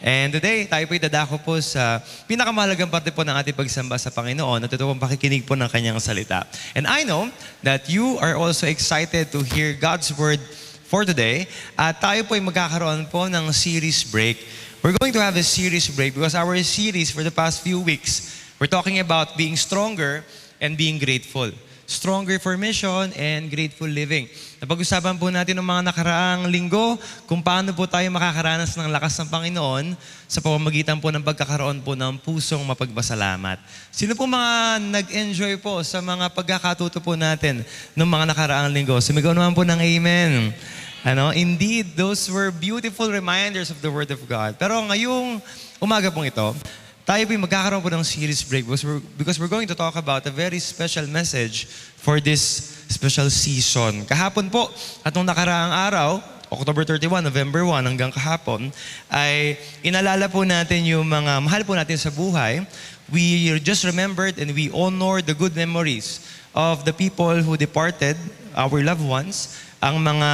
And today, tayo po dadako po sa pinakamahalagang parte po ng ating pagsamba sa Panginoon at ito pong pakikinig po ng kanyang salita. And I know that you are also excited to hear God's Word for today. At tayo po ay magkakaroon po ng series break. We're going to have a series break because our series for the past few weeks, we're talking about being stronger and being grateful. Stronger for mission and grateful living. Napag-usapan po natin ng mga nakaraang linggo kung paano po tayo makakaranas ng lakas ng Panginoon sa pamamagitan po ng pagkakaroon po ng pusong mapagpasalamat. Sino po mga nag-enjoy po sa mga pagkakatuto po natin ng mga nakaraang linggo? Sumigaw naman po ng amen. Indeed, those were beautiful reminders of the Word of God. Pero ngayong umaga pong ito, tayo po magkakaroon po ng series break because we're going to talk about a very special message for this special season. Kahapon po, at nung nakaraang araw, October 31, November 1 hanggang kahapon, ay inalala po natin yung mga mahal po natin sa buhay. We just remembered and we honored the good memories of the people who departed, our loved ones, ang mga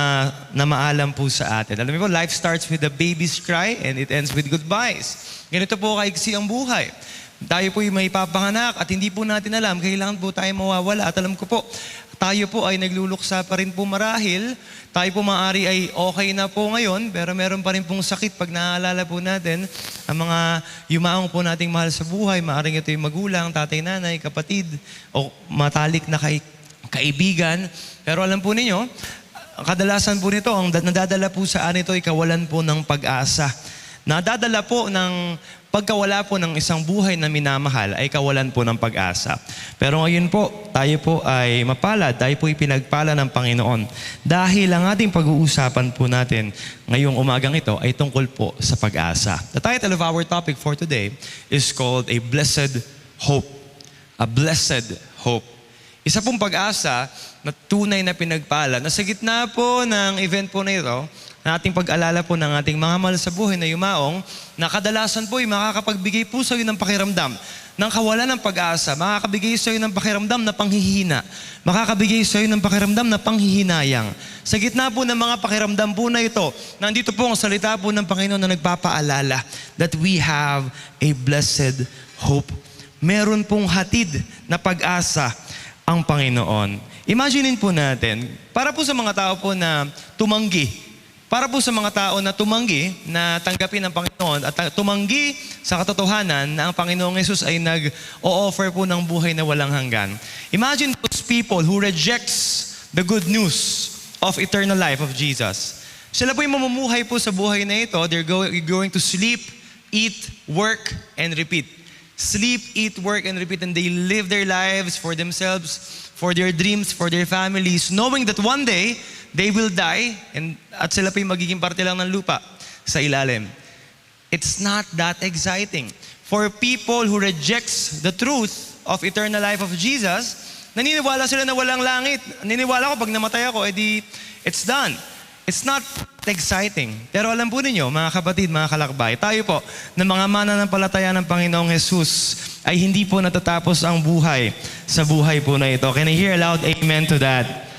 namaalam po sa atin. Alam niyo po, life starts with a baby's cry and it ends with goodbyes. Ganito po kaigsi ang buhay. Tayo po ay may papanganak at hindi po natin alam, kailangan po tayo mawawala. At alam ko po, tayo po ay nagluluksa pa rin po marahil. Tayo po maaari ay okay na po ngayon, pero meron pa rin pong sakit pag naaalala po natin ang mga yumaong po nating mahal sa buhay. Maaring ito yung magulang, tatay, nanay, kapatid, o matalik na kaibigan. Pero alam po ninyo, kadalasan po nito, ang nadadala po sa nito ay kawalan po ng pag-asa. Nadadala po ng pagkawala po ng isang buhay na minamahal ay kawalan po ng pag-asa. Pero ngayon po, tayo po ay mapalad, tayo po ipinagpala ng Panginoon. Dahil ang ating pag-uusapan po natin ngayong umagang ito ay tungkol po sa pag-asa. The title of our topic for today is called A Blessed Hope. A Blessed Hope. Isa pong pag-asa na tunay na pinagpala na sa gitna po ng event po na ito, na ating pag-alala po ng ating mga mahal sa buhay na yumaong, na kadalasan po ay makakapagbigay po sa iyo ng pakiramdam ng kawalan ng pag-asa, makakabigay sa iyo ng pakiramdam na panghihina, makakabigay sa iyo ng pakiramdam na panghihinayang. Sa gitna po ng mga pakiramdam po na ito, nandito po ang salita po ng Panginoon na nagpapaalala that we have a blessed hope. Meron pong hatid na pag-asa ang Panginoon. Imaginein po natin, para po sa mga tao po na tumanggi, para po sa mga tao na tumanggi, na tanggapin ng Panginoon at tumanggi sa katotohanan na ang Panginoong Jesus ay nag-o-offer po ng buhay na walang hanggan. Imagine those people who rejects the good news of eternal life of Jesus. Sila po yung mamumuhay po sa buhay na ito. They're going to sleep, eat, work, and repeat. Sleep, eat, work, and repeat. And they live their lives for themselves, for their dreams, for their families, knowing that one day, they will die at sila pa yung magiging parte lang ng lupa sa ilalim. It's not that exciting. For people who rejects the truth of eternal life of Jesus, naniniwala sila na walang langit. Naniniwala ko pag namatay ako, edi it's done. It's not exciting. Pero alam po ninyo, mga kapatid, mga kalakbay, tayo po na mga mananampalataya ng Panginoong Jesus ay hindi po natatapos ang buhay sa buhay po na ito. Can I hear a loud amen to that?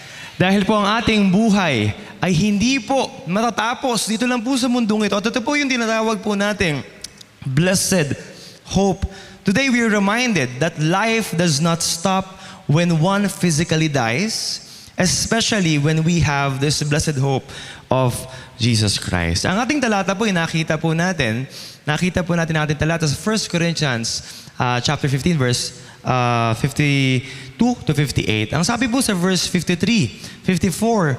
Dahil po ang ating buhay ay hindi po matatapos dito lang po sa mundong ito. At ito po yung tinatawag po nating blessed hope. Today we are reminded that life does not stop when one physically dies, especially when we have this blessed hope of Jesus Christ. Ang ating talata po, nakita po natin ang ating talata sa 1 Corinthians chapter 15 verse 52 to 58. Ang sabi po sa verse 53, 54,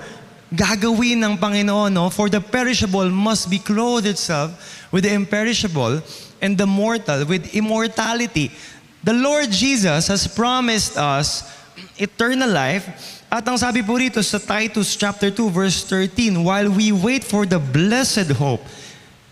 gagawin ng Panginoon, for the perishable must be clothed itself with the imperishable and the mortal with immortality. The Lord Jesus has promised us eternal life. At ang sabi po rito sa Titus chapter 2 verse 13, while we wait for the blessed hope,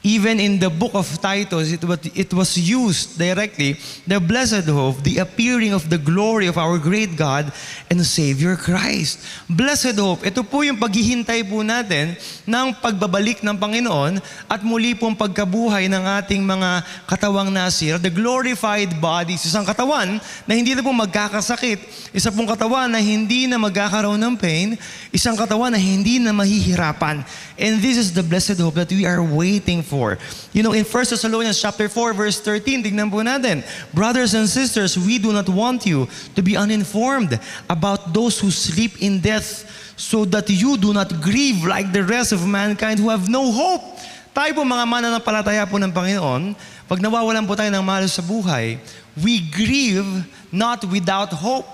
even in the book of Titus, it was used directly, the blessed hope, the appearing of the glory of our great God and Savior Christ. Blessed hope, ito po yung paghihintay po natin ng pagbabalik ng Panginoon at muli pong pagkabuhay ng ating mga katawang nasir, the glorified bodies, isang katawan na hindi na po magkakasakit, isa pong katawan na hindi na magkakaroon ng pain, isang katawan na hindi na mahihirapan. And this is the blessed hope that we are waiting 24. You know, in 1 Thessalonians chapter 4, verse 13, tignan po natin, brothers and sisters, we do not want you to be uninformed about those who sleep in death, so that you do not grieve like the rest of mankind who have no hope. Tayo po mga mananampalataya po ng Panginoon, pag nawawalan po tayo ng mahal sa buhay, we grieve not without hope.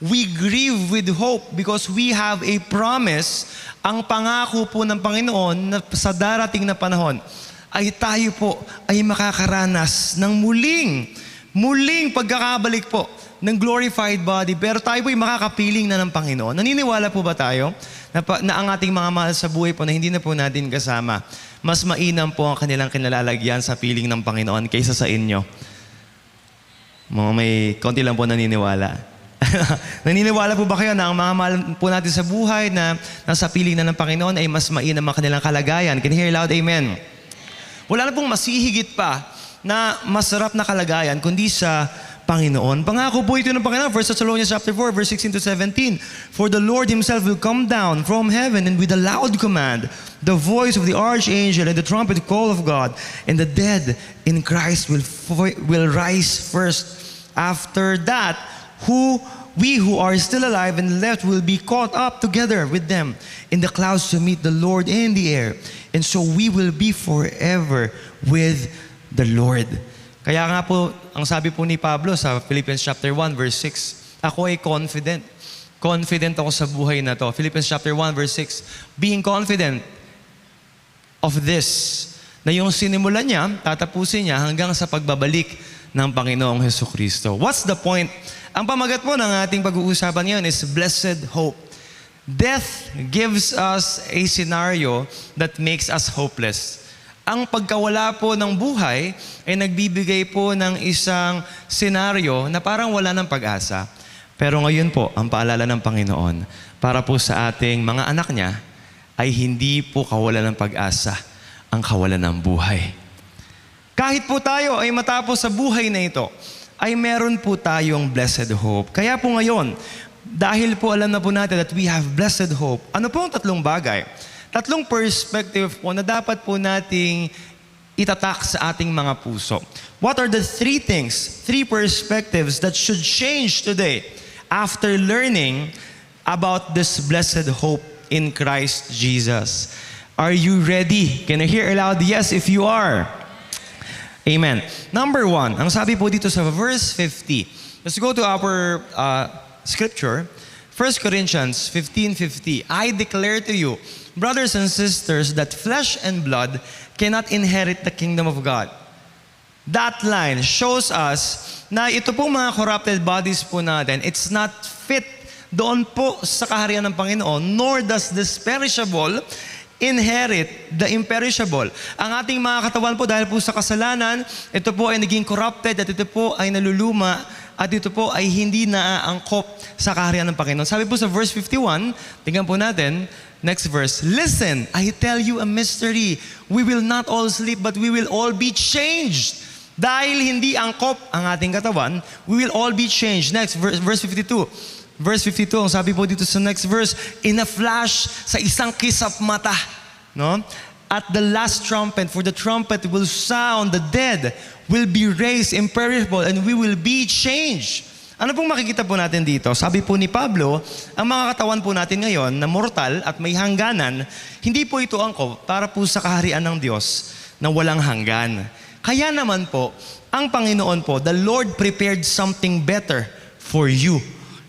We grieve with hope because we have a promise, ang pangako po ng Panginoon na sa darating na panahon ay tayo po ay makakaranas ng muling pagkakabalik po ng glorified body. Pero tayo po ay makakapiling na ng Panginoon. Naniniwala po ba tayo na ang ating mga mahal sa buhay po na hindi na po natin kasama, mas mainam po ang kanilang kinalalagyan sa piling ng Panginoon kaysa sa inyo? Mga may konti lang po naniniwala. Naniniwala po ba kayo na ang mga mahal po natin sa buhay na nasa piling na ng Panginoon ay mas mainam ang kanilang kalagayan? Can you hear loud amen? Wala na pong masihigit pa na masarap na kalagayan kundi sa Panginoon. Pangako po ito ng Panginoon. 1 Thessalonians chapter 4, verse 16 to 17. For the Lord Himself will come down from heaven and with a loud command, the voice of the archangel and the trumpet call of God, and the dead in Christ will rise first. After that, we who are still alive and left will be caught up together with them in the clouds to meet the Lord in the air. And so we will be forever with the Lord. Kaya nga po, ang sabi po ni Pablo sa Philippians chapter 1 verse 6, ako ay confident. Confident ako sa buhay na to. Philippians chapter 1 verse 6, being confident of this, na yung sinimulan niya, tatapusin niya hanggang sa pagbabalik ng Panginoong Hesukristo. What's the point? Ang pamagat po ng ating pag-uusapan ngayon is blessed hope. Death gives us a scenario that makes us hopeless. Ang pagkawala po ng buhay ay nagbibigay po ng isang senaryo na parang wala ng pag-asa. Pero ngayon po, ang paalala ng Panginoon para po sa ating mga anak niya ay hindi po kawalan ng pag-asa ang kawalan ng buhay. Kahit po tayo ay matapos sa buhay na ito, ay meron po tayong blessed hope. Kaya po ngayon, dahil po alam na po natin that we have blessed hope, ano po ang tatlong bagay? Tatlong perspective po na dapat po nating itatak sa ating mga puso. What are the three perspectives that should change today after learning about this blessed hope in Christ Jesus? Are you ready? Can I hear aloud? Yes, if you are. Amen. Number 1, ang sabi po dito sa verse 50. Let's go to our scripture. 1 Corinthians 15:50. I declare to you, brothers and sisters, that flesh and blood cannot inherit the kingdom of God. That line shows us na ito po mga corrupted bodies po natin, it's not fit doon po sa kaharian ng Panginoon, nor does this perishable inherit the imperishable. Ang ating mga katawan po dahil po sa kasalanan, ito po ay naging corrupted at ito po ay naluluma at ito po ay hindi naaangkop sa kaharian ng Panginoon. Sabi po sa verse 51, tingnan po natin, next verse, listen, I tell you a mystery. We will not all sleep, but we will all be changed. Dahil hindi angkop ang ating katawan, we will all be changed. Next, verse 52. Verse 52, ang sabi po dito sa next verse, in a flash, sa isang kisap mata, no? At the last trumpet, for the trumpet will sound, the dead will be raised imperishable, and we will be changed. Ano pong makikita po natin dito? Sabi po ni Pablo, ang mga katawan po natin ngayon na mortal at may hangganan, hindi po ito angkop para po sa kaharian ng Diyos na walang hanggan. Kaya naman po, ang Panginoon po, the Lord prepared something better for you.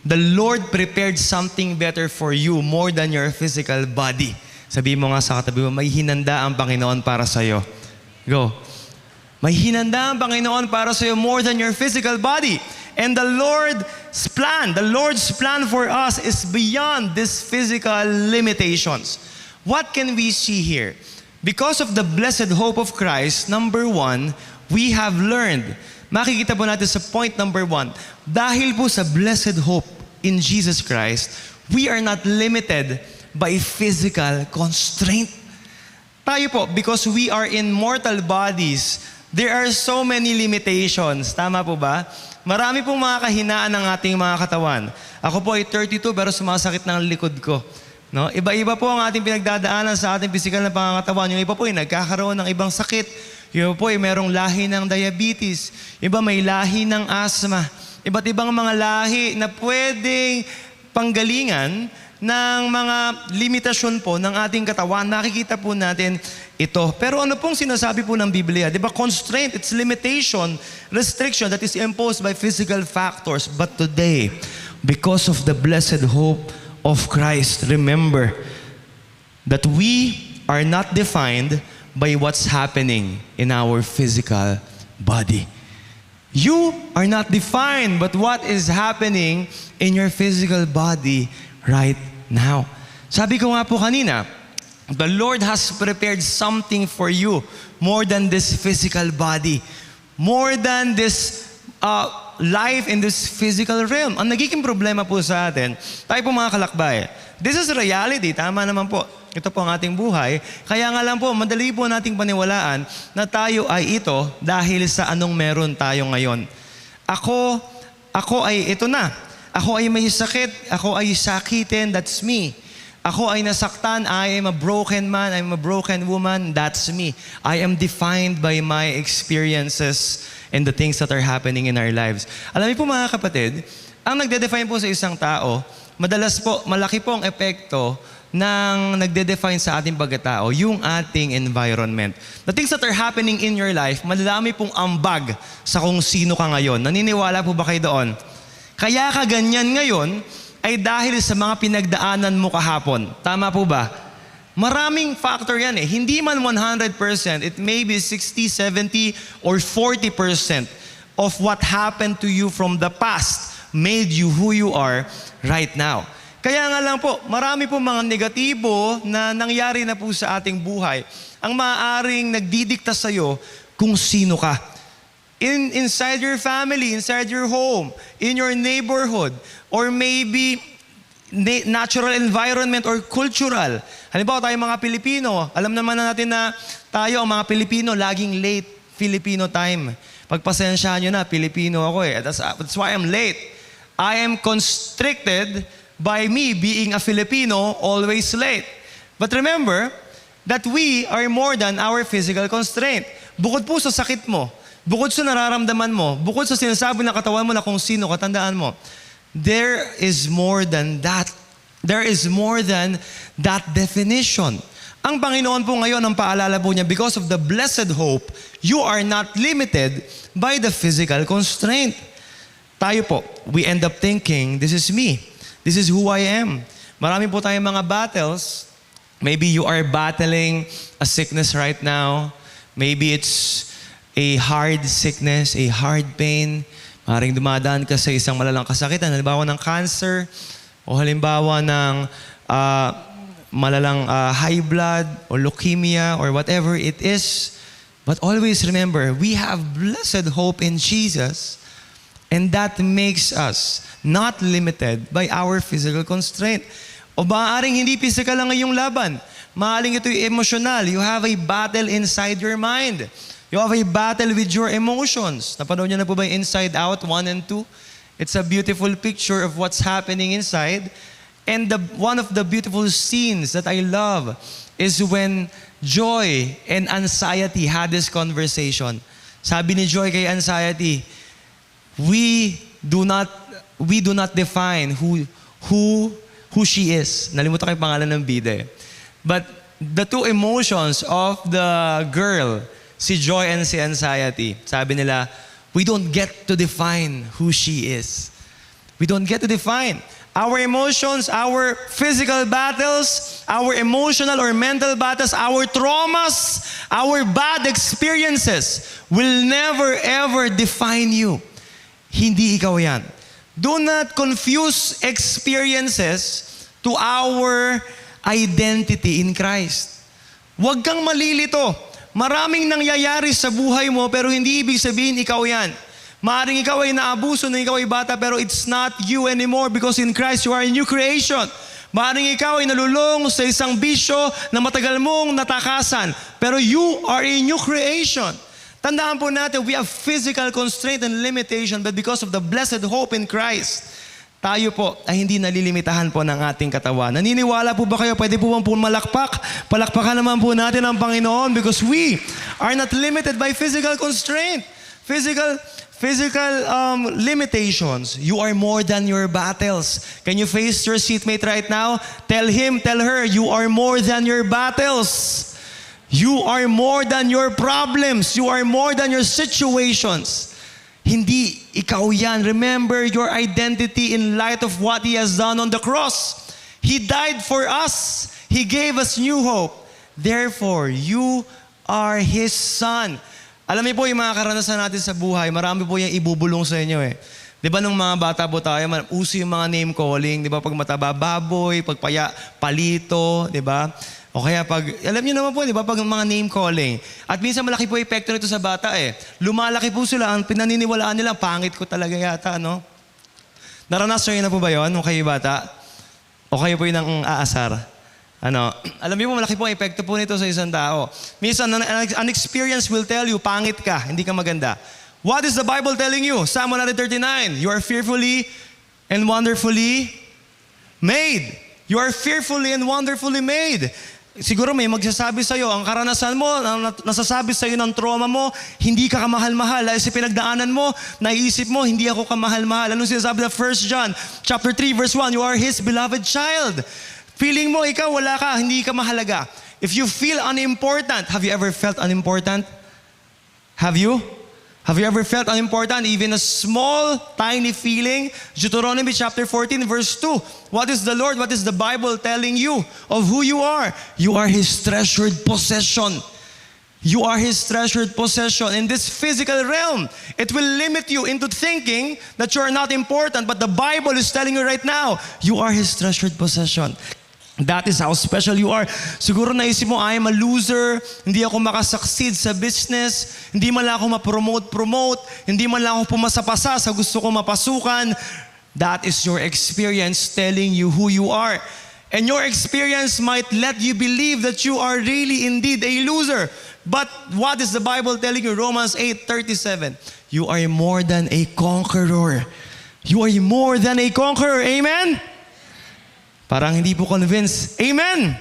The Lord prepared something better for you more than your physical body. Sabi mo nga sa katabi mo, may hinanda ang Panginoon para sa'yo. Go. May hinanda ang Panginoon para sa'yo more than your physical body. And the Lord's plan for us is beyond these physical limitations. What can we see here? Because of the blessed hope of Christ, number 1, we have learned. Makikita po natin sa point number 1, dahil po sa blessed hope in Jesus Christ, we are not limited by physical constraint. Tayo po, because we are in mortal bodies, there are so many limitations. Tama po ba? Marami pong mga kahinaan ng ating mga katawan. Ako po ay 32 pero sumasakit ng likod ko. No? Iba-iba po ang ating pinagdadaanan sa ating pisikal na pangangatawan. Yung iba po ay nagkakaroon ng ibang sakit. Yung iba po ay merong lahi ng diabetes. Iba may lahi ng asthma. Iba't ibang mga lahi na pwedeng panggalingan ng mga limitasyon po ng ating katawan. Nakikita po natin ito. Pero ano pong sinasabi po ng Biblia? Di ba constraint, it's limitation, restriction that is imposed by physical factors. But today, because of the blessed hope of Christ, remember that we are not defined by what's happening in our physical body. You are not defined by what is happening in your physical body right now. Sabi ko nga po kanina, the Lord has prepared something for you more than this physical body, more than this life in this physical realm. Ang nagiging problema po sa atin, tayo po mga kalakbay, this is reality, tama naman po. Ito po ang ating buhay. Kaya nga lang po, madali po nating paniwalaan na tayo ay ito dahil sa anong meron tayo ngayon. Ako ay ito na. Ako ay may sakit. Ako ay sakitin. That's me. Ako ay nasaktan. I am a broken man. I'm a broken woman. That's me. I am defined by my experiences and the things that are happening in our lives. Alam niyo po mga kapatid, ang nagde-define po sa isang tao, madalas po, malaki po ang epekto ng nagde-define sa ating pagkatao, yung ating environment. The things that are happening in your life, madami pong ambag sa kung sino ka ngayon. Naniniwala po ba kayo doon? Kaya ka ganyan ngayon ay dahil sa mga pinagdaanan mo kahapon. Tama po ba? Maraming factor yan eh. Hindi man 100%, it may be 60, 70, or 40% of what happened to you from the past made you who you are right now. Kaya nga lang po, marami po mga negatibo na nangyari na po sa ating buhay ang maaaring nagdidikta sa'yo kung sino ka. Inside your family, inside your home, in your neighborhood, or maybe natural environment or cultural. Halimbawa tayo mga Pilipino, alam naman na natin na tayo ang mga Pilipino laging late Filipino time. Pagpasensyahan nyo na, Pilipino ako eh. That's why I'm late. I am constricted by me being a Filipino, always late. But remember that we are more than our physical constraint. Bukod po sa sakit mo, bukod sa nararamdaman mo, bukod sa sinasabi ng katawan mo na kung sino ka, tandaan mo, there is more than that. There is more than that definition. Ang Panginoon po ngayon, ang paalala po niya, because of the blessed hope, you are not limited by the physical constraint. Tayo po, we end up thinking, this is me. This is who I am. Marami po tayong mga battles. Maybe you are battling a sickness right now. Maybe it's a hard sickness, a hard pain. Maring dumadaan ka sa isang malalang kasakitan. Halimbawa ng cancer o halimbawa ng malalang high blood or leukemia or whatever it is. But always remember, we have blessed hope in Jesus. And that makes us not limited by our physical constraint. O maaaring hindi physical lang ngayong laban. Maaaring ito'y emotional. You have a battle inside your mind. You have a battle with your emotions. Napanood niyo na po ba yung Inside Out 1 and 2? It's a beautiful picture of what's happening inside. And one of the beautiful scenes that I love is when Joy and Anxiety had this conversation. Sabi ni Joy kay Anxiety, we do not define who she is. Nalimutan ko yung pangalan ng bida eh. But the two emotions of the girl, si Joy and si Anxiety, sabi nila, we don't get to define who she is. We don't get to define. Our emotions, our physical battles, our emotional or mental battles, our traumas, our bad experiences will never ever define you. Hindi ikaw yan. Do not confuse experiences to our identity in Christ. Huwag kang malilito. Maraming nangyayari sa buhay mo pero hindi ibig sabihin ikaw yan. Maaring ikaw ay naabuso na ikaw ay bata pero it's not you anymore because in Christ you are a new creation. Maaring ikaw ay nalulong sa isang bisyo na matagal mong natakasan pero you are a new creation. Tandaan po natin, we have physical constraint and limitation, but because of the blessed hope in Christ, tayo po ay hindi nalilimitahan po ng ating katawan. Naniniwala po ba kayo? Pwede po bang pumalakpak? Palakpakan naman po natin ang Panginoon because we are not limited by physical constraint. Physical limitations. You are more than your battles. Can you face your seatmate right now? Tell him, tell her, you are more than your battles. You are more than your problems. You are more than your situations. Hindi ikaw yan. Remember your identity in light of what He has done on the cross. He died for us. He gave us new hope. Therefore, you are His son. Alam niyo po yung mga karanasan natin sa buhay, marami po yung ibubulong sa inyo eh. Di ba nung mga bata po tayo, uso yung mga name calling, di ba? Pag mataba, baboy, pag palito, di ba? O kaya pag, alam niyo naman po, di ba? Pag mga name calling. At minsan malaki po epekto nito sa bata eh. Lumalaki po sila, ang pinaniniwalaan nila, pangit ko talaga yata, no? Naranasan niyo na po ba yun, nung kayo bata? O kayo po yun ang aasar? Alam niyo po, malaki po ang epekto po nito sa isang tao. Minsan, an experience will tell you, pangit ka, hindi ka maganda. What is the Bible telling you? Psalm 139, you are fearfully and wonderfully made. You are fearfully and wonderfully made. Siguro may magsasabi sa iyo, ang karanasan mo, ang nasasabi sa iyo ng trauma mo, hindi ka kamahal-mahal. Dahil sa pinagdaanan mo, naiisip mo, hindi ako kamahal-mahal. Anong sinasabi na 1 John chapter 3 verse 1, you are His beloved child. Feeling mo, ikaw wala ka, hindi ka mahalaga. If you feel unimportant, have you ever felt unimportant? Have you? Have you ever felt unimportant? Even a small, tiny feeling? Deuteronomy chapter 14 verse 2. What is the Lord, what is the Bible telling you of who you are? You are His treasured possession. You are His treasured possession. In this physical realm, it will limit you into thinking that you are not important. But the Bible is telling you right now, you are His treasured possession. That is how special you are. Siguro naisip mo, I am a loser, hindi ako makasucceed sa business, hindi man lang ako ma-promote, hindi man lang ako pumasa-pasa sa gusto ko mapasukan. That is your experience telling you who you are. And your experience might let you believe that you are really indeed a loser. But what is the Bible telling you? Romans 8:37. You are more than a conqueror. You are more than a conqueror. Amen? Parang hindi po convinced. Amen!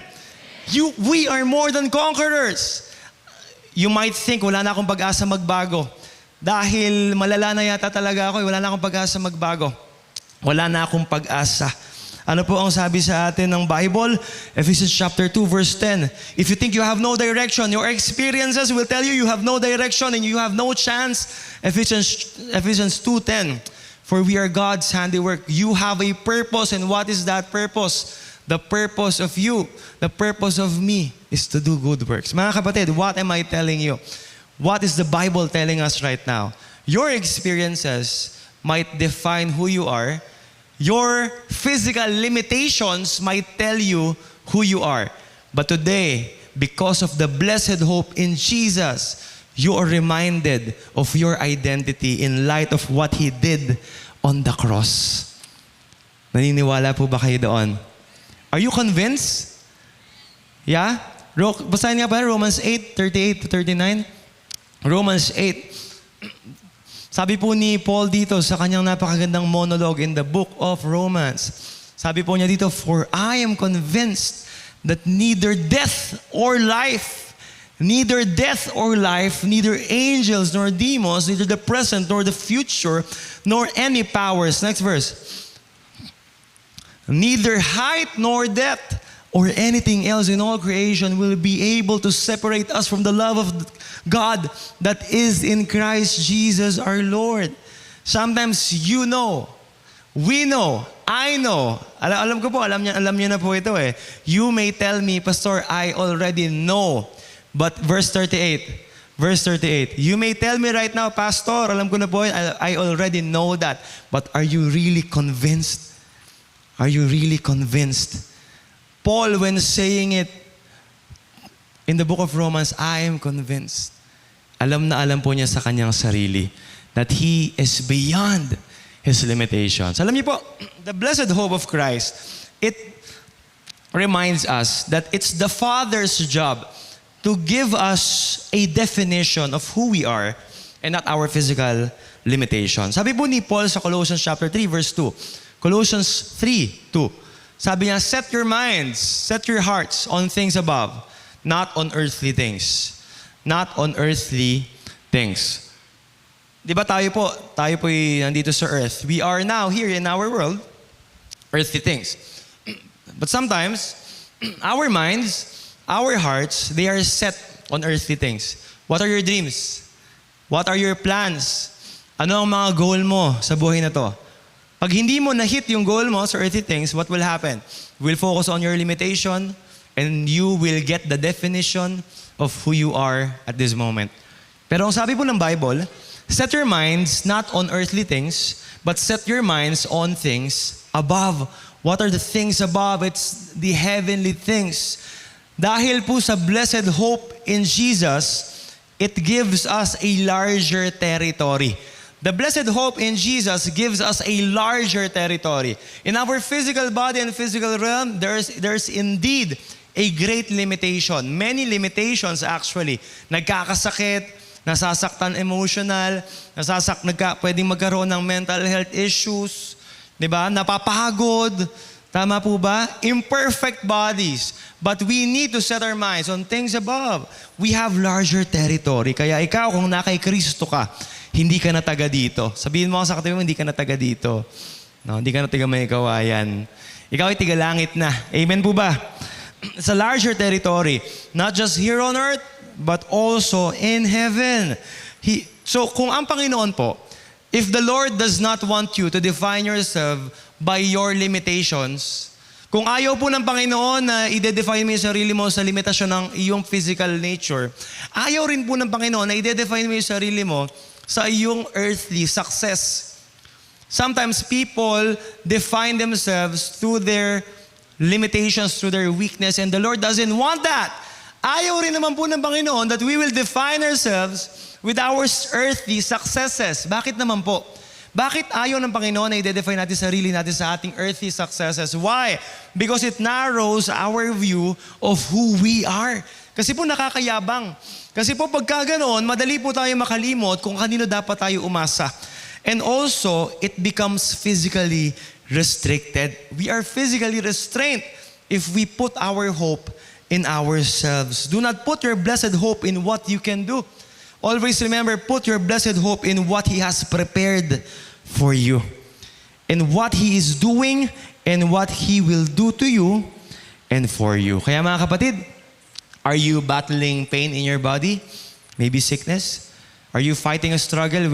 We are more than conquerors. You might think, wala na akong pag-asa magbago. Dahil malala na yata talaga ako, wala na akong pag-asa magbago. Wala na akong pag-asa. Ano po ang sabi sa atin ng Bible? Ephesians chapter 2 verse 10. If you think you have no direction, your experiences will tell you have no direction and you have no chance. Ephesians 2:10. For we are God's handiwork. You have a purpose, and what is that purpose? The purpose of you, the purpose of me is to do good works. Mga kapatid, what am I telling you? What is the Bible telling us right now? Your experiences might define who you are. Your physical limitations might tell you who you are. But today, because of the blessed hope in Jesus, you are reminded of your identity in light of what He did on the cross. Naniniwala po ba kayo doon? Are you convinced? Yeah? Basahin nga pa Romans 8:38 to 39. Romans 8. Sabi po ni Paul dito sa kanyang napakagandang monologue in the book of Romans. Sabi po niya dito, for I am convinced that neither death or life, neither angels nor demons, neither the present nor the future, nor any powers. Next verse. Neither height nor depth or anything else in all creation will be able to separate us from the love of God that is in Christ Jesus our Lord. Sometimes you know, we know, I know. Alam ko po, alam niyo na po ito eh. You may tell me, Pastor, I already know. But verse 38, you may tell me right now, Pastor, alam ko na po, I already know that. But are you really convinced? Are you really convinced? Paul, when saying it in the book of Romans, I am convinced. Alam na alam po niya sa kanyang sarili that he is beyond his limitations. Alam niyo po, the blessed hope of Christ, it reminds us that it's the Father's job to give us a definition of who we are and not our physical limitations. Sabi po ni Paul sa Colossians chapter 3 verse 2, Colossians 3:2. Sabi niya, set your minds, set your hearts on things above, not on earthly things. Not on earthly things. Di ba tayo po nandito sa earth. We are now here in our world, earthly things. But sometimes, our minds, our hearts, they are set on earthly things. What are your dreams? What are your plans? Ano ang mga goal mo sa buhay na to? Pag hindi mo na-hit yung goal mo sa earthly things, what will happen? You will focus on your limitation and you will get the definition of who you are at this moment. Pero ang sabi po ng Bible, set your minds not on earthly things, but set your minds on things above. What are the things above? It's the heavenly things. Dahil po sa blessed hope in Jesus, it gives us a larger territory. The blessed hope in Jesus gives us a larger territory. In our physical body and physical realm, there's indeed a great limitation. Many limitations actually. Nagkakasakit, nasasaktan emotional, pwedeng magkaroon ng mental health issues, di ba? Napapagod. Tama po ba? Imperfect bodies. But we need to set our minds on things above. We have larger territory. Kaya ikaw, kung nakay Kristo ka, hindi ka na taga dito. Sabihin mo sa katabi mo, hindi ka na taga dito. No, hindi ka na taga may kawayan. Ikaw ay tiga langit na. Amen po ba? It's a larger territory. Not just here on earth, but also in heaven. So kung ang Panginoon po, if the Lord does not want you to define yourself by your limitations, kung ayaw po ng Panginoon na i-define mo yung sarili mo sa limitasyon ng iyong physical nature, ayaw rin po ng Panginoon na i-define mo yung sarili mo sa iyong earthly success. Sometimes people define themselves through their limitations, through their weakness, and the Lord doesn't want that. Ayaw rin naman po ng Panginoon that we will define ourselves with our earthly successes. Bakit naman po? Bakit ayaw ng Panginoon na i-define natin sarili natin sa ating earthly successes? Why? Because it narrows our view of who we are. Kasi po nakakayabang. Kasi po pagka ganoon, madali po tayo makalimot kung kanino dapat tayo umasa. And also, it becomes physically restricted. We are physically restrained if we put our hope in ourselves. Do not put your blessed hope in what you can do. Always remember, put your blessed hope in what He has prepared for you. In what He is doing and what He will do to you and for you. Kaya mga kapatid, are you battling pain in your body? Maybe sickness? Are you fighting a struggle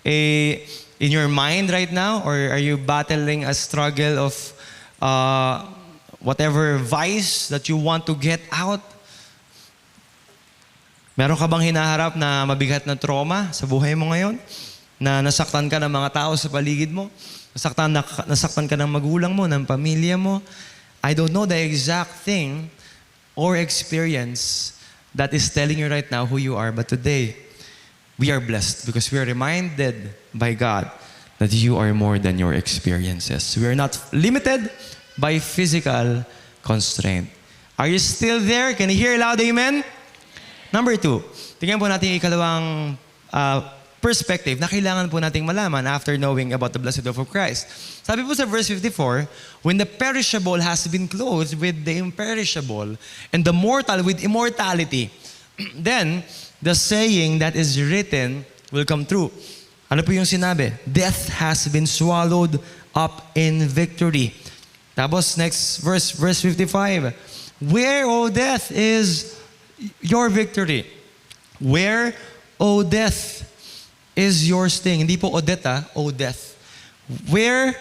in your mind right now? Or are you battling a struggle of whatever vice that you want to get out? Meron ka bang hinaharap na mabigat na trauma sa buhay mo ngayon? Na nasaktan ka ng mga tao sa paligid mo? Nasaktan ka ng magulang mo, ng pamilya mo? I don't know the exact thing or experience that is telling you right now who you are. But today, we are blessed because we are reminded by God that you are more than your experiences. We are not limited by physical constraint. Are you still there? Can you hear loud amen? Number 2, tingnan po natin yung ikalawang perspective na kailangan po nating malaman after knowing about the blessed hope of Christ. Sabi po sa verse 54, when the perishable has been clothed with the imperishable and the mortal with immortality, then the saying that is written will come true. Ano po yung sinabi? Death has been swallowed up in victory. Tapos next verse 55, where, O death, is your victory? Where, O death, is your sting? Hindi po Odette, O death. Where,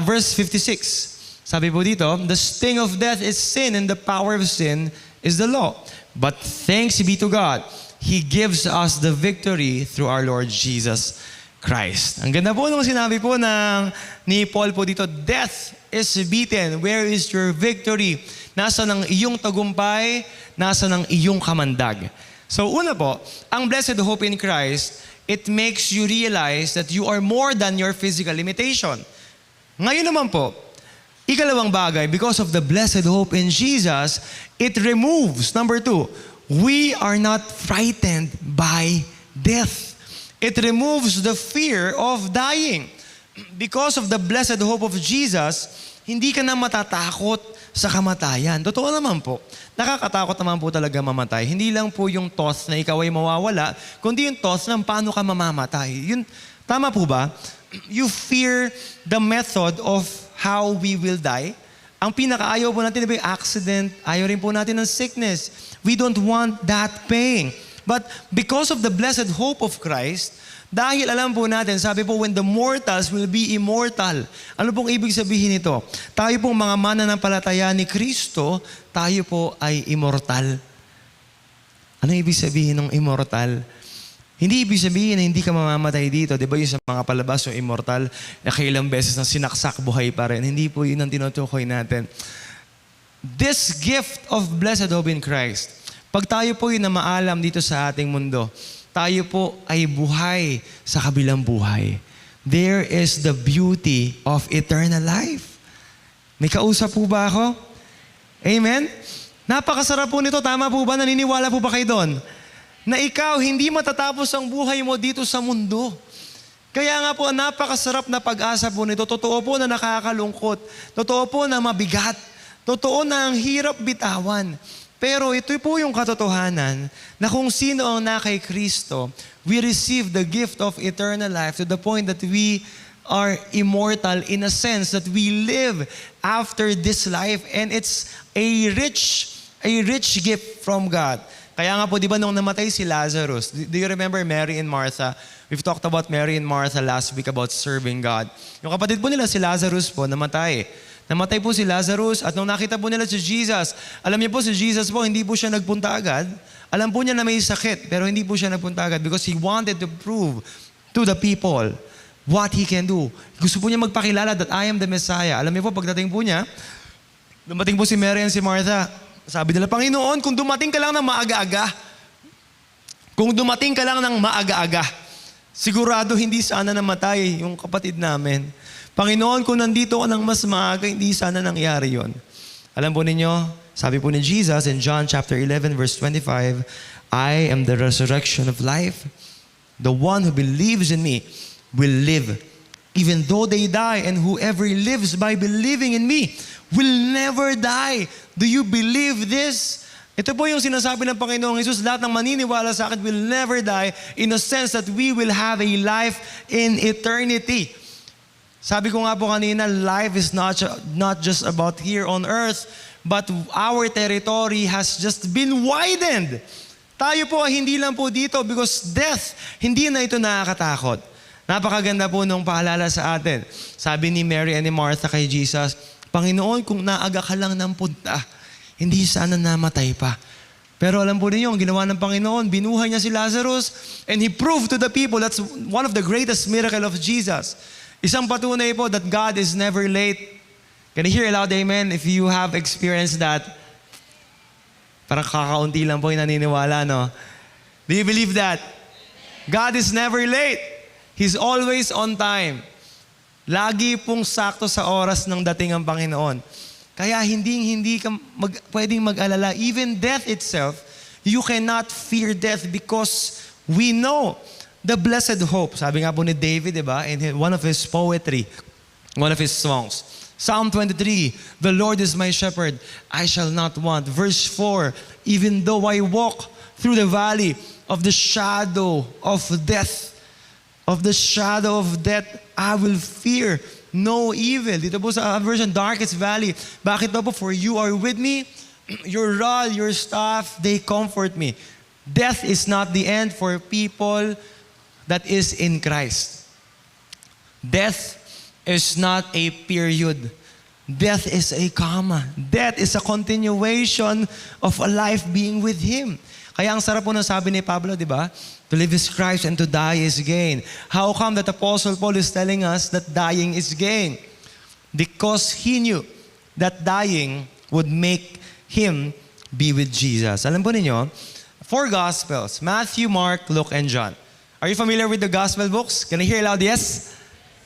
verse 56, sabi po dito, the sting of death is sin and the power of sin is the law. But thanks be to God, He gives us the victory through our Lord Jesus Christ. Ang ganda po nung sinabi po ni Paul po dito, death is beaten. Where is your victory? Nasa ng iyong tagumpay, nasa ng iyong kamandag. So una po, ang blessed hope in Christ, it makes you realize that you are more than your physical limitation. Ngayon naman po, ikalawang bagay, because of the blessed hope in Jesus, it removes, number 2, we are not frightened by death. It removes the fear of dying. because of the blessed hope of Jesus, hindi ka na matatakot sa kamatayan. Totoo naman po. Nakakatakot naman po talaga mamatay. Hindi lang po yung thought na ikaw ay mawawala, kundi yung thought ng paano ka mamamatay. Yun, tama po ba? You fear the method of how we will die. Ang pinakaayaw po natin ay accident. Ayaw rin po natin ng sickness. We don't want that pain. But because of the blessed hope of Christ, dahil alam po natin, sabi po, when the mortals will be immortal. Ano pong ibig sabihin nito? Tayo pong mga mananampalataya ni Kristo, tayo po ay immortal. Ano ibig sabihin ng immortal? Hindi ibig sabihin na hindi ka mamamatay dito. Di ba yung sa mga palabas, yung immortal, na kailang beses na sinaksak buhay pa rin. Hindi po yun ang tinutukoy natin. This gift of blessed hope in Christ, pag tayo po yun na maalam dito sa ating mundo, tayo po ay buhay sa kabilang buhay. There is the beauty of eternal life. May kausap po ba ako? Amen? Napakasarap po nito. Tama po ba? Naniniwala po ba kayo doon? Na ikaw, hindi matatapos ang buhay mo dito sa mundo. Kaya nga po, napakasarap na pag-asa po nito. Totoo po na nakakalungkot. Totoo po na mabigat. Totoo na ang hirap bitawan. Pero ito po yung katotohanan na kung sino ang na kay Kristo, we receive the gift of eternal life to the point that we are immortal in a sense that we live after this life, and it's a rich gift from God. Kaya nga po, di ba nung namatay si Lazarus, do you remember Mary and Martha? We've talked about Mary and Martha last week about serving God. Yung kapatid po nila si Lazarus po, namatay. Namatay po si Lazarus at nung nakita po nila si Jesus, alam niyo po si Jesus po, hindi po siya nagpunta agad. Alam po niya na may sakit, pero hindi po siya nagpunta agad because He wanted to prove to the people what He can do. Gusto po niya magpakilala that I am the Messiah. Alam niyo po, pagdating po niya, dumating po si Mary and si Martha. Sabi nila, Panginoon, kung dumating ka lang ng maaga-aga, sigurado hindi sana namatay yung kapatid namin. Panginoon, kung nandito ka ng mas maaga, hindi sana nangyari yon. Alam po ninyo, sabi po ni Jesus in John chapter 11 verse 25, I am the resurrection of life. The one who believes in me will live, even though they die, and whoever lives by believing in me will never die. Do you believe this? Ito po yung sinasabi ng Panginoong Jesus, lahat ng maniniwala sa akin will never die in a sense that we will have a life in eternity. Sabi ko nga po kanina, life is not just about here on earth, but our territory has just been widened. Tayo po ay hindi lang po dito because death, hindi na ito nakakatakot. Napakaganda po nung paalala sa atin. Sabi ni Mary and ni Martha kay Jesus, Panginoon, kung naaga ka lang ng punta, hindi sana namatay pa. Pero alam po ninyo, ang ginawa ng Panginoon, binuhay niya si Lazarus and He proved to the people, that's one of the greatest miracle of Jesus. Isang patunay po that God is never late. Can you hear a loud amen if you have experienced that? Parang kakaunti lang po yung naniniwala, no? Do you believe that? God is never late. He's always on time. Lagi pong sakto sa oras ng dating ang Panginoon. Kaya hindi ka pwedeng mag-alala. Even death itself, you cannot fear death because we know the blessed hope. Sabi nga po ni David, di ba? In one of his poetry, one of his songs. Psalm 23, the Lord is my shepherd, I shall not want. Verse 4, even though I walk through the valley of the shadow of death, I will fear no evil. Dito po sa version, darkest valley. Bakit po? For you are with me, your rod, your staff, they comfort me. Death is not the end for people that is in Christ. Death is not a period. Death is a comma. Death is a continuation of a life being with Him. Kaya ang sarap po ng sabi ni Pablo, di ba? To live is Christ and to die is gain. How come that Apostle Paul is telling us that dying is gain? Because he knew that dying would make him be with Jesus. Alam po ninyo, 4 Gospels, Matthew, Mark, Luke, and John. Are you familiar with the Gospel books? Can I hear loud? Yes?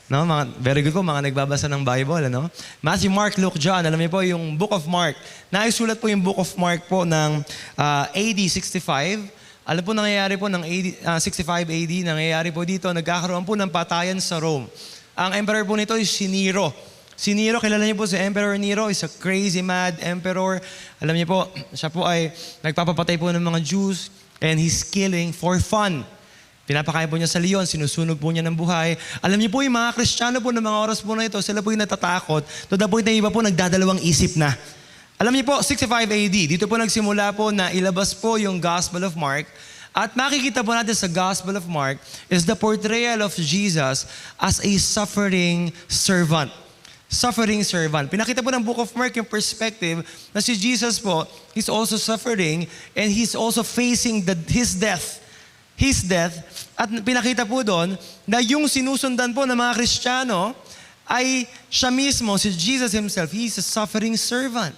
No, very good po, mga nagbabasa ng Bible. Ano? Matthew, Mark, Luke, John. Alam niyo po, yung Book of Mark. Naisulat po yung Book of Mark po ng AD 65. Alam po nangyayari po ng 65 AD, nangyayari po dito, nagkakaroon po ng patayan sa Rome. Ang emperor po nito is si Nero. Si Nero, kilala niyo po si Emperor Nero, is a crazy mad emperor. Alam niyo po, siya po ay nagpapapatay po ng mga Jews and he's killing for fun. Pinapakain po niya sa leon, sinusunog po niya ng buhay. Alam niyo po yung mga Kristiyano po ng mga oras po na ito, sila po yung natatakot. To the point na iba po nagdadalawang isip na. Alam niyo po, 65 AD, dito po nagsimula po na ilabas po yung Gospel of Mark. At makikita po natin sa Gospel of Mark is the portrayal of Jesus as a suffering servant. Suffering servant. Pinakita po ng Book of Mark yung perspective na si Jesus po, he's also suffering and he's also facing his death. His death. At pinakita po doon na yung sinusundan po ng mga Kristiyano ay siya mismo, si Jesus himself, he's a suffering servant.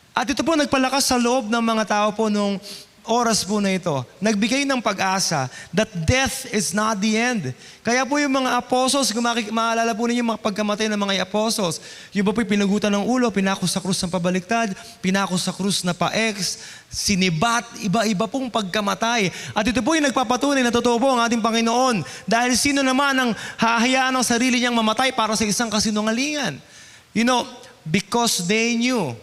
At ito po nagpalakas sa loob ng mga tao po nung oras po na ito. Nagbigay ng pag-asa that death is not the end. Kaya po yung mga apostles, kung maalala po ninyo yung mga pagkamatay ng mga apostles, yung ba po'y pinagutan ng ulo, pinako sa krus ng pabaliktad, pinako sa krus na pa-ex, sinibat, iba-iba pong pagkamatay. At ito po yung nagpapatunay na totoo po ang ating Panginoon. Dahil sino naman ang hahayaan ng sarili niyang mamatay para sa isang kasinungalingan? You know, because they knew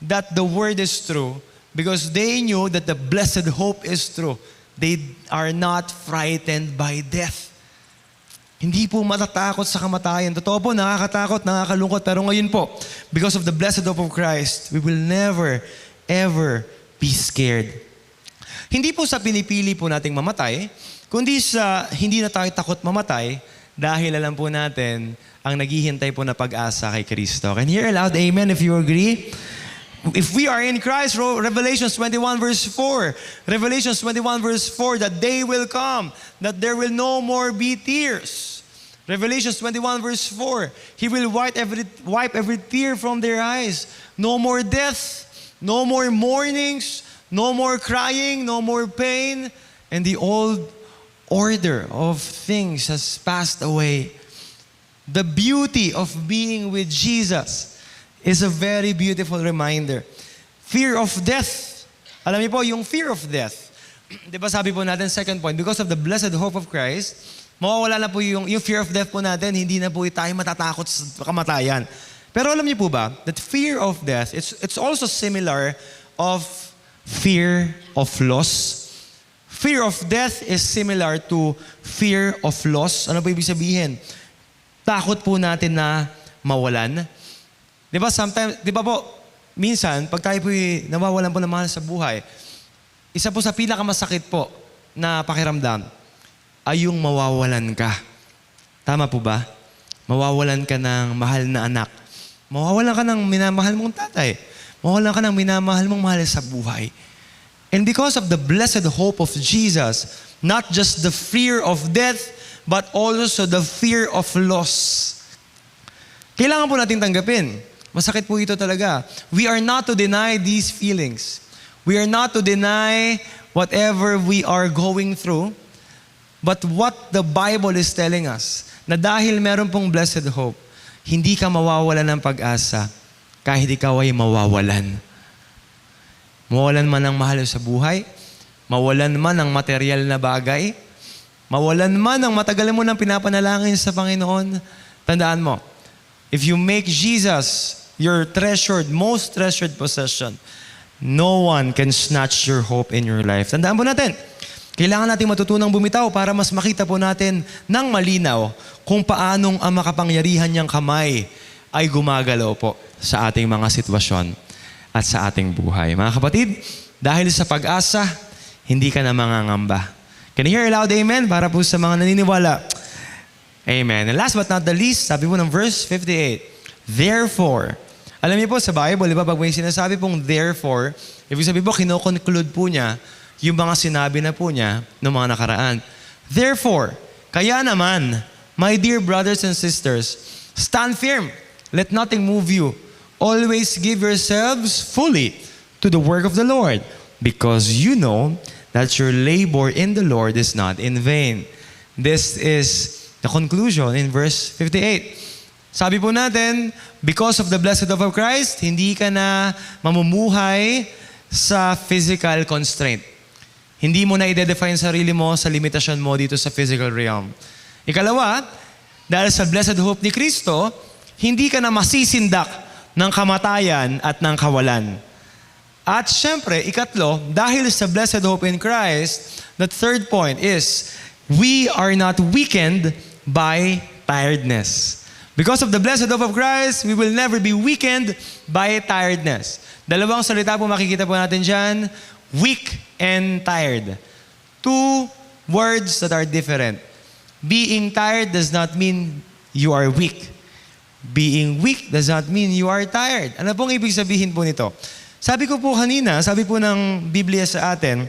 that the word is true, because they knew that the blessed hope is true, they are not frightened by death. Hindi po matatakot sa kamatayan. Totoo po, nakakatakot, nakakalungkot. Pero ngayon po, because of the blessed hope of Christ, we will never, ever be scared. Hindi po sa pinipili po nating mamatay, kundi sa hindi na tayo takot mamatay dahil alam po natin ang naghihintay po na pag-asa kay Kristo. Can you hear aloud, amen, if you agree? If we are in Christ, Revelations 21 verse 4, Revelations 21 verse 4, that day will come, that there will no more be tears. Revelations 21 verse 4, He will wipe every tear from their eyes. No more death, no more mournings, no more crying, no more pain, and the old order of things has passed away. The beauty of being with Jesus is a very beautiful reminder. Fear of death. Alam niyo po, yung fear of death. Di ba sabi po natin, second point, because of the blessed hope of Christ, mawawala na po yung fear of death po natin, hindi na po tayo matatakot sa kamatayan. Pero alam niyo po ba, that fear of death, it's also similar of fear of loss. Fear of death is similar to fear of loss. Ano po ibig sabihin? Takot po natin na mawalan. Di ba po, minsan, pag tayo po'y nawawalan po ng mahal sa buhay, isa po sa pinakamasakit po na pakiramdam ay yung mawawalan ka. Tama po ba? Mawawalan ka ng mahal na anak. Mawawalan ka ng minamahal mong tatay. Mawawalan ka ng minamahal mong mahal sa buhay. And because of the blessed hope of Jesus, not just the fear of death, but also the fear of loss. Kailangan po natin tanggapin. Masakit po ito talaga. We are not to deny these feelings. We are not to deny whatever we are going through. But what the Bible is telling us, na dahil meron pong blessed hope, hindi ka mawawalan ng pag-asa kahit ikaw ay mawawalan. Mawalan man ng mahal sa buhay, mawalan man ng material na bagay, mawalan man ng matagal mo ng pinapanalangin sa Panginoon, tandaan mo, if you make Jesus your treasured, most treasured possession, no one can snatch your hope in your life. Tandaan po natin, kailangan natin matutunang bumitaw para mas makita po natin ng malinaw kung paanong ang makapangyarihan niyang kamay ay gumagalaw po sa ating mga sitwasyon at sa ating buhay. Mga kapatid, dahil sa pag-asa, hindi ka na mangangamba. Can you hear aloud, amen? Para po sa mga naniniwala. Amen. And last but not the least, sabi po ng verse 58, therefore, alam niyo po sa Bible, di ba, pag may sinasabi pong therefore, ibig sabihin po, kino-conclude po niya yung mga sinabi na po niya noong mga nakaraan. Therefore, kaya naman, my dear brothers and sisters, stand firm. Let nothing move you. Always give yourselves fully to the work of the Lord, because you know that your labor in the Lord is not in vain. This is the conclusion in verse 58. Sabi po natin, because of the blessed hope of Christ, hindi ka na mamumuhay sa physical constraint. Hindi mo na i-define sarili mo sa limitasyon mo dito sa physical realm. Ikalawa, Dahil sa blessed hope ni Kristo, hindi ka na masisindak ng kamatayan at ng kawalan. At syempre, ikatlo, dahil sa blessed hope in Christ, the third point is, we are not weakened by tiredness. Because of the blessed hope of Christ, we will never be weakened by tiredness. Dalawang salita po makikita po natin dyan, weak and tired. Two words that are different. Being tired does not mean you are weak. Being weak does not mean you are tired. Ano pong ibig sabihin po nito? Sabi ko po kanina, sabi po ng Biblia sa atin,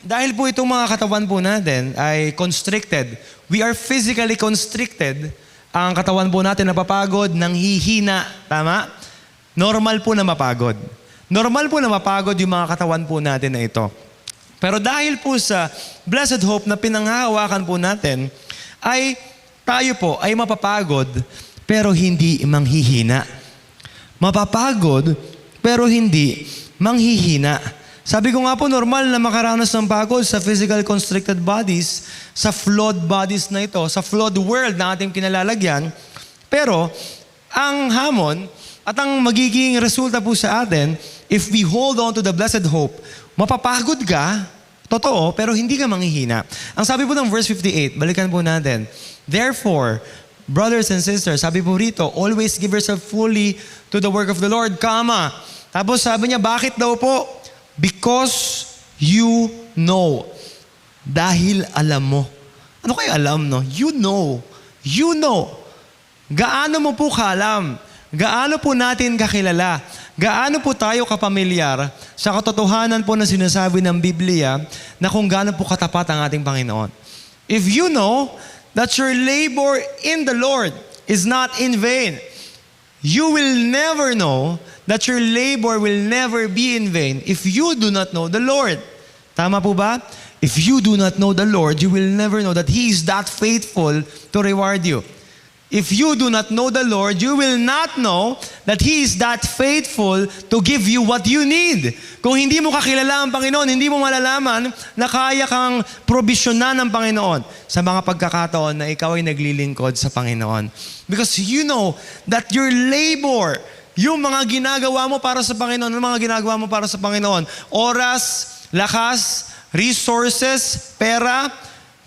dahil po itong mga katawan po natin ay constricted, we are physically constricted, ang katawan po natin napapagod, nanghihina, tama? Normal po na mapagod. Normal po na mapagod yung mga katawan po natin na ito. Pero dahil po sa blessed hope na pinanghahawakan po natin, ay tayo po ay mapapagod pero hindi manghihina. Mapapagod pero hindi manghihina. Sabi ko nga po, normal na makaranas ng pagod sa physical constricted bodies, sa flawed bodies na ito, sa flawed world na ating kinalalagyan. Pero ang hamon at ang magiging resulta po sa atin, if we hold on to the blessed hope, mapapagod ka, totoo, pero hindi ka manghihina. Ang sabi po ng verse 58, balikan po natin. Therefore, brothers and sisters, sabi po rito, always give yourself fully to the work of the Lord, comma. Tapos sabi niya, bakit daw po? Because you know. Dahil alam mo. Ano kayo alam, no? You know. You know. Gaano mo po kaalam? Gaano po natin kakilala? Gaano po tayo kapamilyar sa katotohanan po na sinasabi ng Biblia na kung gaano po katapat ang ating Panginoon? If you know that your labor in the Lord is not in vain, you will never know that your labor will never be in vain if you do not know the Lord. Tama po ba? If you do not know the Lord, you will never know that He is that faithful to reward you. If you do not know the Lord, you will not know that He is that faithful to give you what you need. Kung hindi mo kakilala ang Panginoon, hindi mo malalaman na kaya kang probisyonan ng Panginoon sa mga pagkakataon na ikaw ay naglilingkod sa Panginoon. Because you know that your labor, yung mga ginagawa mo para sa Panginoon, yung mga ginagawa mo para sa Panginoon, oras, lakas, resources, pera,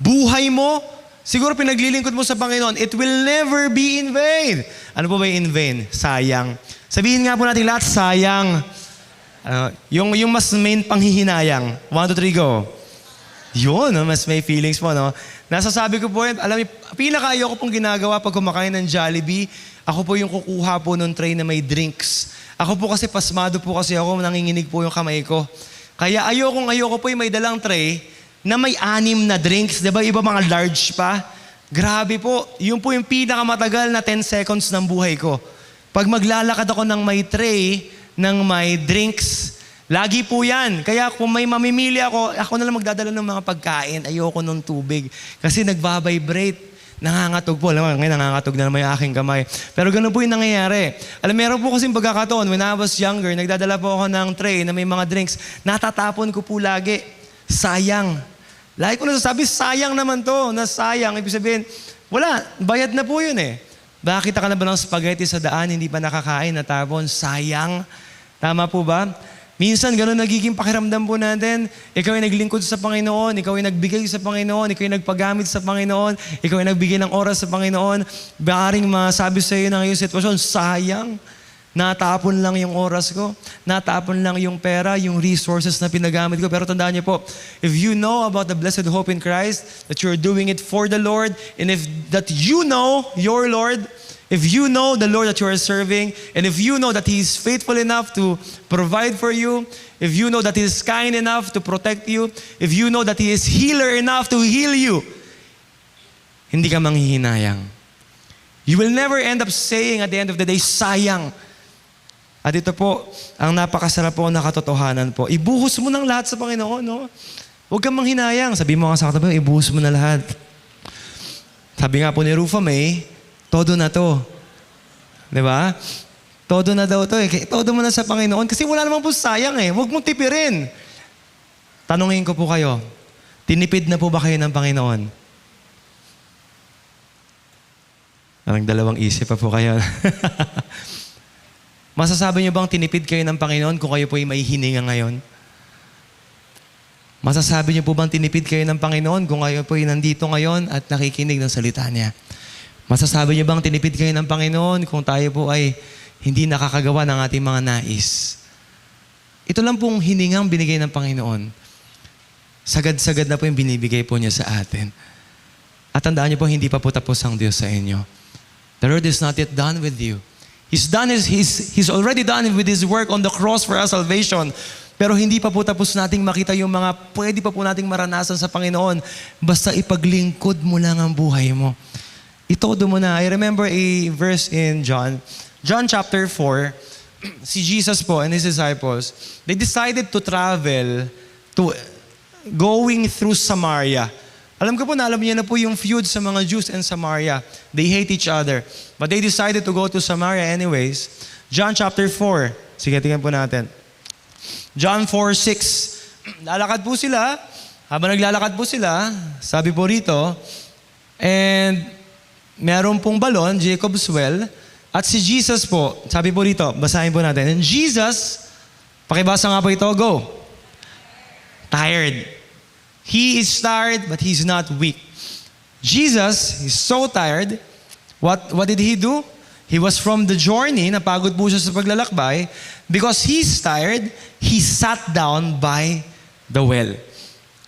buhay mo, siguro pinaglilingkod mo sa Panginoon, it will never be in vain. Ano po ba yung in vain? Sayang. Sabihin nga po natin lahat, sayang. Yung mas main panghihinayang. 1, 2, 3, go. Yun, mas may feelings po, no? Nasasabi ko po yun, alam niyo, pinaka-ayoko pong ginagawa pag kumakain ng Jollibee, ako po yung kukuha po ng tray na may drinks. Ako po kasi pasmado po kasi ako, nanginginig po yung kamay ko. Kaya ayoko po yung may dalang tray na may 6 na drinks, di ba? Iba mga large pa. Grabe po. Yun po yung pinakamatagal na 10 seconds ng buhay ko. Pag maglalakad ako ng may tray, ng may drinks, lagi po yan. Kaya kung may mamimili ako na lang magdadala ng mga pagkain. Ayoko ng tubig. Kasi nagbabibrate. Nangangatog po. Alam mo, ngayon nangangatog na naman yung aking kamay. Pero ganun po yung nangyayari. Alam, meron po kasing pagkakataon, when I was younger, nagdadala po ako ng tray na may mga drinks. Natatapon ko po lagi. Sayang. Lagi ko nasasabi, sayang naman to. Nasayang. Ibig sabihin, wala. Bayad na po yun eh. Bakit ka na ba ng spaghetti sa daan, hindi pa nakakain, natapon? Sayang. Tama po ba? Minsan, gano'n nagiging pakiramdam po natin. Ikaw ay naglingkod sa Panginoon, ikaw ay nagbigay sa Panginoon, ikaw ay nagpagamit sa Panginoon, ikaw ay nagbigay ng oras sa Panginoon. Baaring masabi sa iyo na ngayong sitwasyon, sayang. Natapon lang yung oras ko. Natapon lang yung pera, yung resources na pinagamit ko. Pero tandaan niyo po, if you know about the blessed hope in Christ, that you're doing it for the Lord, and if that you know your Lord, if you know the Lord that you are serving, and if you know that He is faithful enough to provide for you, if you know that He is kind enough to protect you, if you know that He is healer enough to heal you, hindi ka manghihinayang. You will never end up saying at the end of the day, sayang. At ito po, ang napakasarap po na katotohanan po. Ibuhos mo ng lahat sa Panginoon, no? Huwag kang manghinayang. Sabi mo nga sa katabi, ibuhos mo na lahat. Sabi nga po ni Rufa May, todo na to. Di ba? Todo na daw to eh. Todo mo na sa Panginoon. Kasi wala namang po sayang eh. Huwag mong tipirin. Tanungin ko po kayo, tinipid na po ba kayo ng Panginoon? Parang dalawang isip pa po kayo. Masasabi niyo bang tinipid kayo ng Panginoon kung kayo po ay may hininga ngayon? Masasabi niyo po bang tinipid kayo ng Panginoon kung kayo po ay nandito ngayon at nakikinig ng salita niya? Masasabi niyo bang tinipid kayo ng Panginoon kung tayo po ay hindi nakakagawa ng ating mga nais? Ito lang pong hiningang binigay ng Panginoon. Sagad-sagad na po yung binibigay po niya sa atin. At tandaan niyo po, hindi pa po tapos ang Diyos sa inyo. The Lord is not yet done with you. He's already done with His work on the cross for our salvation. Pero hindi pa po tapos nating makita yung mga pwede pa po nating maranasan sa Panginoon. Basta ipaglingkod mo lang ang buhay mo. Itodo mo na. I remember a verse in John chapter 4. Si Jesus po and His disciples, they decided to travel to going through Samaria. Alam ko po na alam niyo na po yung feud sa mga Jews and Samaria. They hate each other. But they decided to go to Samaria anyways. John chapter 4. Sige, tingnan po natin. John 4:6. Lalakad po sila. Habang naglalakad po sila, sabi po rito, and meron pong balon, Jacob's well, at si Jesus po, sabi po rito, basahin po natin. And Jesus, pakibasa nga po ito, go. Tired. He is tired, but He's not weak. Jesus is so tired. What did He do? He was from the journey, napagod po siya sa paglalakbay. Because He's tired, He sat down by the well.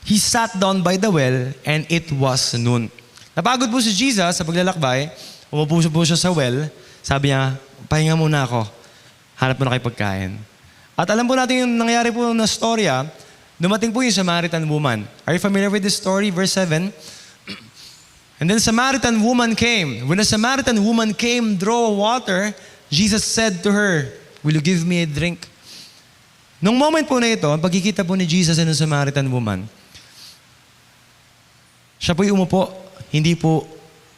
He sat down by the well and it was noon. Napagod po si Jesus sa paglalakbay, umupo po siya sa well. Sabi niya, pahinga muna ako. Hanap mo na kayo pagkain. At alam po natin yung nangyari po na storya, dumating po yung Samaritan woman. Are you familiar with this story? Verse 7. And then Samaritan woman came. When the Samaritan woman came, draw water, Jesus said to her, will you give me a drink? Nung moment po na ito, ang pagkikita po ni Jesus and the Samaritan woman, siya po'y umupo, hindi po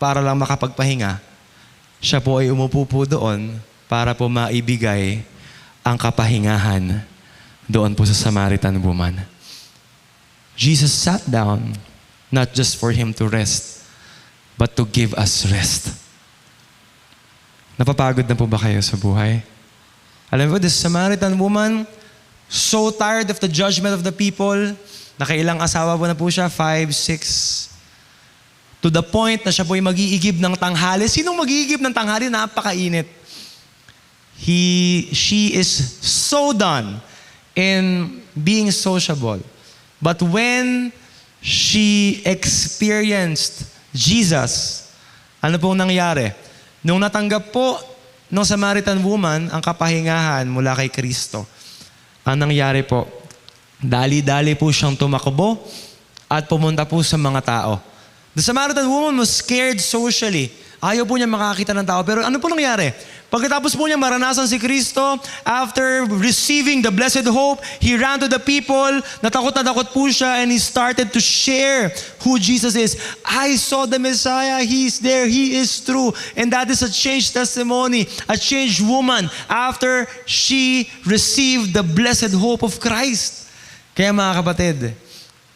para lang makapagpahinga. Siya po ay umupo po doon para po maibigay ang kapahingahan doon po sa Samaritan woman. Jesus sat down, not just for Him to rest, but to give us rest. Napapagod na po ba kayo sa buhay? Alam mo, this Samaritan woman, so tired of the judgment of the people, nakailang asawa po na po siya, 5, 6, to the point na siya po ay mag-iigib ng tanghali. Sinong mag-iigib ng tanghali? Napakainit. She is so done in being sociable. But when she experienced Jesus, ano pong nangyari? Nung natanggap po ng Samaritan woman ang kapahingahan mula kay Kristo, ang nangyari po, dali-dali po siyang tumakbo at pumunta po sa mga tao. The Samaritan woman was scared socially. Ayaw po niya makakita ng tao. Pero ano po nangyari? Pagkatapos po niya maranasan si Kristo, after receiving the blessed hope, He ran to the people, natakot na takot po siya, and He started to share who Jesus is. I saw the Messiah, He is there, He is true. And that is a changed testimony, a changed woman after she received the blessed hope of Christ. Kaya mga kapatid,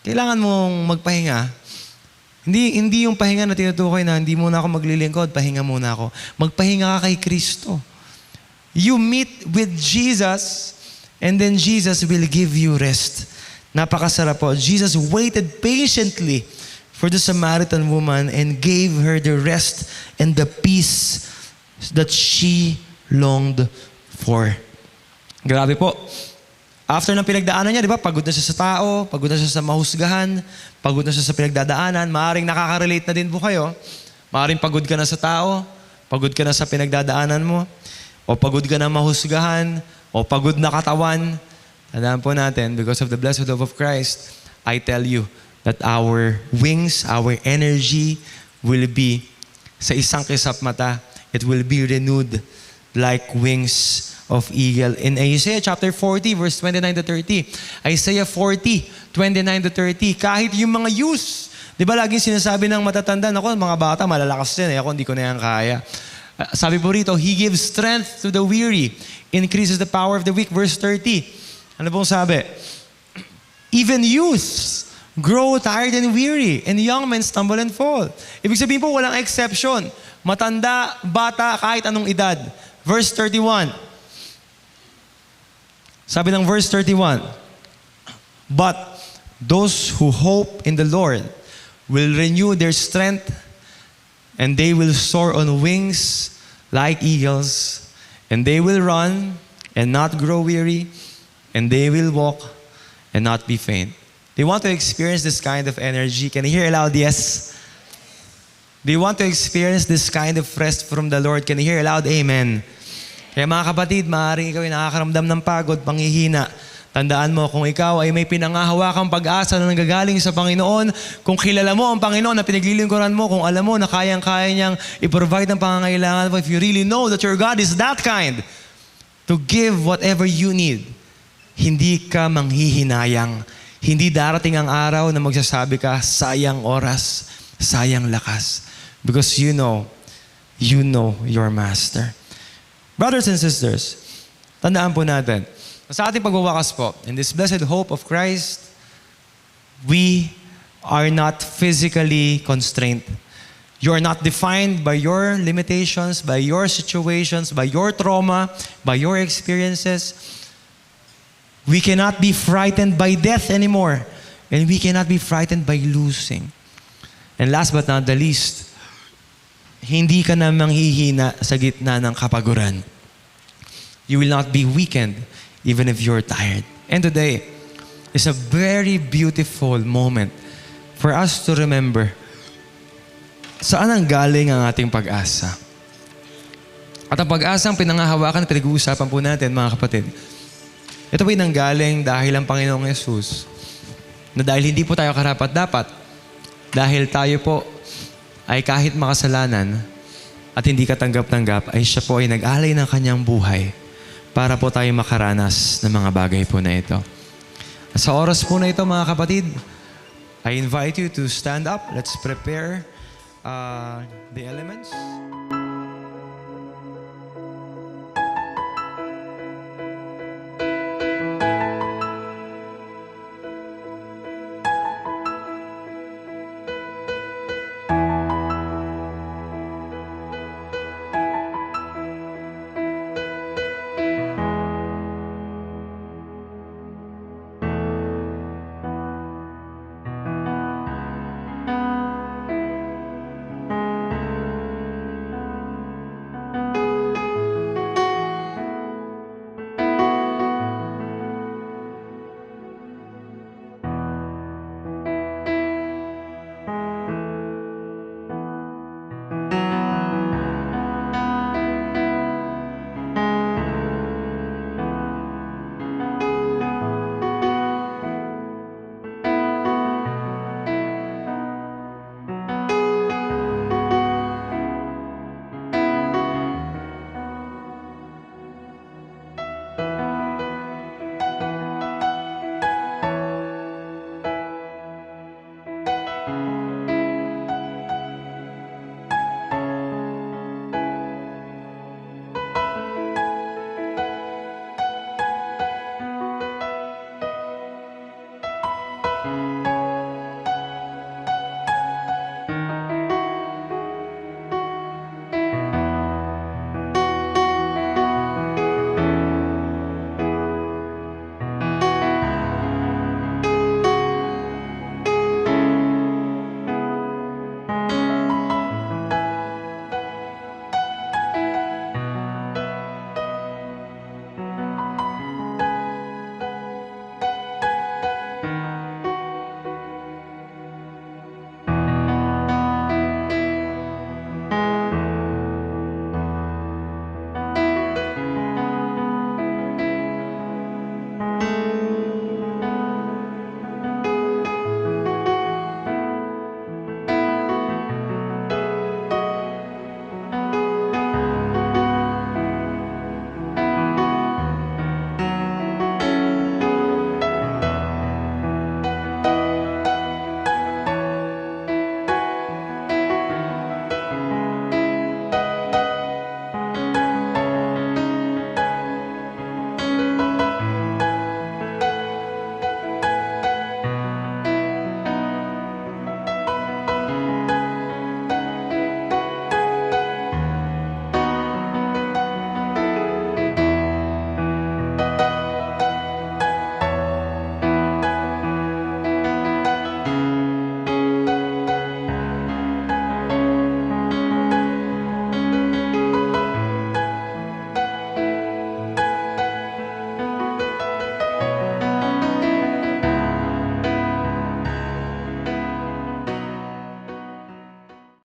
kailangan mong magpahinga. Hindi yung pahinga na tinutukoy na hindi muna ako maglilingkod, pahinga muna ako. Magpahinga ka kay Kristo. You meet with Jesus and then Jesus will give you rest. Napakasarap po. Jesus waited patiently for the Samaritan woman and gave her the rest and the peace that she longed for. Grabe po. After ng pinagdaanan niya, di ba, pagod na siya sa tao, pagod na siya sa mahusgahan, pagod na siya sa pinagdadaanan, maaaring nakaka-relate na din po kayo. Maaaring pagod ka na sa tao, pagod ka na sa pinagdadaanan mo, o pagod ka na mahusgahan, o pagod na katawan. Tandaan po natin, because of the blessed love of Christ, I tell you that our wings, our energy will be sa isang kisap mata, it will be renewed like wings of eagle. In Isaiah chapter 40, verse 29 to 30. Isaiah 40, 29 to 30. Kahit yung mga youths, di ba laging sinasabi ng matatanda, ako, mga bata, malalakas din. Ako, hindi ko na yan kaya. Sabi po rito, He gives strength to the weary, increases the power of the weak. Verse 30. Ano pong sabi? Even youths grow tired and weary, and young men stumble and fall. Ibig sabihin po, walang exception. Matanda, bata, kahit anong edad. Verse 31. Sabi ng verse 31, "But those who hope in the Lord will renew their strength, and they will soar on wings like eagles, and they will run and not grow weary, and they will walk and not be faint." Do you want to experience this kind of energy? Can you hear aloud, yes? Do you want to experience this kind of rest from the Lord? Can you hear aloud, amen? Kaya mga kapatid, maaaring ikaw ay nakakaramdam ng pagod, panghihina. Tandaan mo, kung ikaw ay may pinangahawakang pag-asa na nanggagaling sa Panginoon, kung kilala mo ang Panginoon na pinaglilingkuran mo, kung alam mo na kayang-kaya niyang i-provide ang pangangailangan mo, if you really know that your God is that kind to give whatever you need, hindi ka manghihinayang. Hindi darating ang araw na magsasabi ka, sayang oras, sayang lakas. Because you know your Master. Brothers and sisters, tandaan po natin, sa ating pagwawakas po, in this blessed hope of Christ, we are not physically constrained. You are not defined by your limitations, by your situations, by your trauma, by your experiences. We cannot be frightened by death anymore. And we cannot be frightened by losing. And last but not the least, hindi ka na manghihina sa gitna ng kapaguran. You will not be weakened even if you're tired. And today is a very beautiful moment for us to remember saan ang galing ang ating pag-asa. At ang pag-asang pinangahawakan, pinag-uusapan po natin, mga kapatid. Ito po yung nanggaling dahil ang Panginoong Yesus, na dahil hindi po tayo karapat-dapat, dahil tayo po ay kahit makasalanan at hindi katanggap-tanggap, ay siya po ay nag-alay ng kanyang buhay para po tayo makaranas ng mga bagay po na ito. Sa oras po na ito, mga kapatid, I invite you to stand up. Let's prepare the elements.